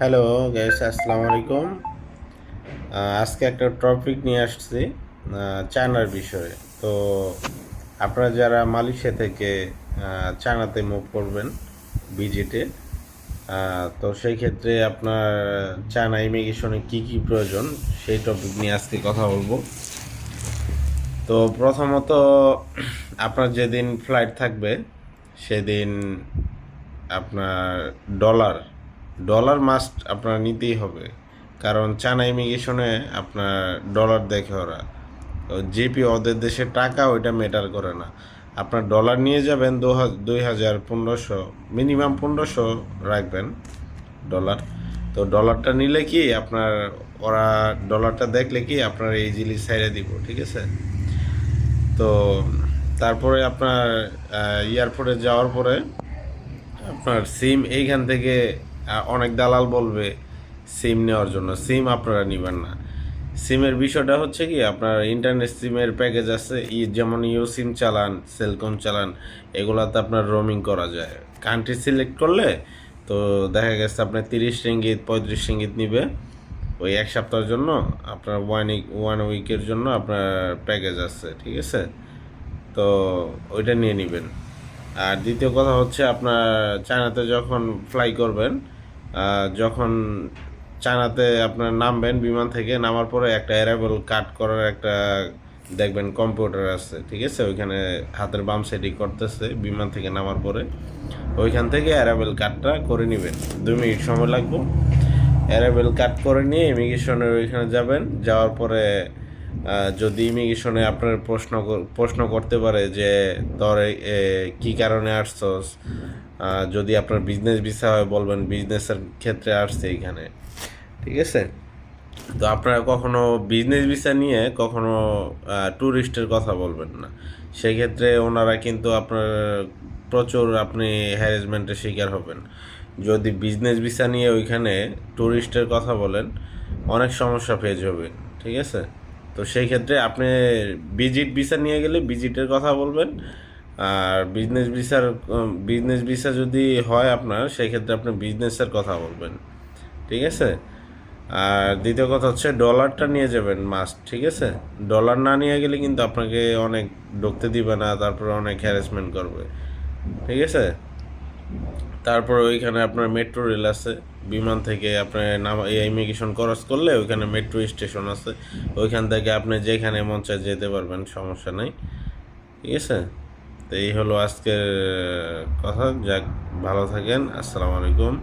Hello guys, আসসালামু আলাইকুম। আজকে একটা টপিক নিয়ে আসছি চায়নার বিষয়ে। তো আপনারা যারা মালয়েশিয়া থেকে চায়নাতে মুভ করবেন ভিজিটে, তো সেই ক্ষেত্রে আপনার চায়না ইমিগ্রেশনে কি কি প্রয়োজন সেই টপিক নিয়ে আজকে কথা বলবো। তো প্রথমত আপনার যেদিন ফ্লাইট থাকবে সেদিন আপনার ডলার ডলার মাস্ট আপনার নিতেই হবে, কারণ চায়না ইমিগ্রেশনে আপনার ডলার দেখে ওরা। তো জিপি ওদের দেশের টাকা ওইটা ম্যাটার করে না। আপনার ডলার নিয়ে যাবেন 2000 1500, মিনিমাম 1500 রাখবেন ডলার। তো ডলারটা নিলে কি আপনার, ওরা ডলারটা দেখলে কি আপনার এই জিনিস ছেড়ে দিব, ঠিক আছে। তো তারপরে আপনার এয়ারপোর্টে যাওয়ার পরে আপনার সিম এইখান থেকে অনেক দালাল বলবে সিম নেওয়ার জন্য, সিম আপনারা নেবেন না। সিমের বিষয়টা হচ্ছে কি, আপনার ইন্টারনেট সিমের প্যাকেজ আছে, যেমন ইউ সিম চালান, সেলকম চালান, এগুলাতে আপনার রোমিং করা যায়। কান্ট্রি সিলেক্ট করলে তো দেখা গেছে আপনার 30 রিঙ্গিত 35 রিঙ্গিত নিবে ওই এক সপ্তাহের জন্য। আপনার ওয়ান উইকের জন্য আপনার প্যাকেজ আছে, ঠিক আছে। তো ওইটা নিয়ে নেবেন। আর দ্বিতীয় কথা হচ্ছে, আপনার চায়নাতে যখন ফ্লাই করবেন, যখন চায়নাতে আপনার নামবেন, বিমান থেকে নামার পরে একটা অ্যারাইভাল কাট করার একটা দেখবেন কম্পিউটার আছে, ঠিক আছে। ওইখানে হাতের বাম সাইডে করতেছে বিমান থেকে নামার পরে, ওইখান থেকে অ্যারাইভাল কাটটা করে নেবেন। 2 মিনিট সময় লাগবে। অ্যারাইভাল কাট করে নিয়ে ইমিগ্রেশনের ওইখানে যাবেন। যাওয়ার পরে যদি ইমিগ্রেশনে আপনার প্রশ্ন করতে পারে যে তোর কী কারণে আসছস, যদি আপনার বিজনেস ভিসা হয় বলবেন বিজনেসের ক্ষেত্রে আসছে এইখানে, ঠিক আছে। তো আপনারা কখনো বিজনেস ভিসা নিয়ে কখনো ট্যুরিস্টের কথা বলবেন না। সেক্ষেত্রে ওনারা কিন্তু আপনার প্রচুর আপনি হ্যারাসমেন্টের শিকার হবেন। যদি বিজনেস ভিসা নিয়ে ওইখানে ট্যুরিস্টের কথা বলেন, অনেক সমস্যা ফেস হবেন, ঠিক আছে। তো সেই ক্ষেত্রে আপনি ভিজিট ভিসা নিয়ে গেলে ভিজিটের কথা বলবেন। আর বিজনেস ভিসা যদি হয় আপনার, সেই ক্ষেত্রে আপনি বিজনেসের কথা বলবেন, ঠিক আছে। আর দ্বিতীয় কথা হচ্ছে ডলারটা নিয়ে যাবেন মাস্ট, ঠিক আছে। ডলার না নিয়ে গেলে কিন্তু আপনাকে অনেক ঢুকতে দিবে না, তারপরে অনেক হ্যারাসমেন্ট করবে, ঠিক আছে। তারপর ওইখানে আপনার মেট্রো রেল আছে। বিমান থেকে আপনার ইমিগ্রেশন ক্রস করলে ওইখানে মেট্রো স্টেশন আছে, ওইখান থেকে আপনি যেখানে মন চায় যেতে পারবেন, সমস্যা নাই, ঠিক আছে। তো এই হলো আজকের কথা। যাক, ভালো থাকেন, আসসালামু আলাইকুম।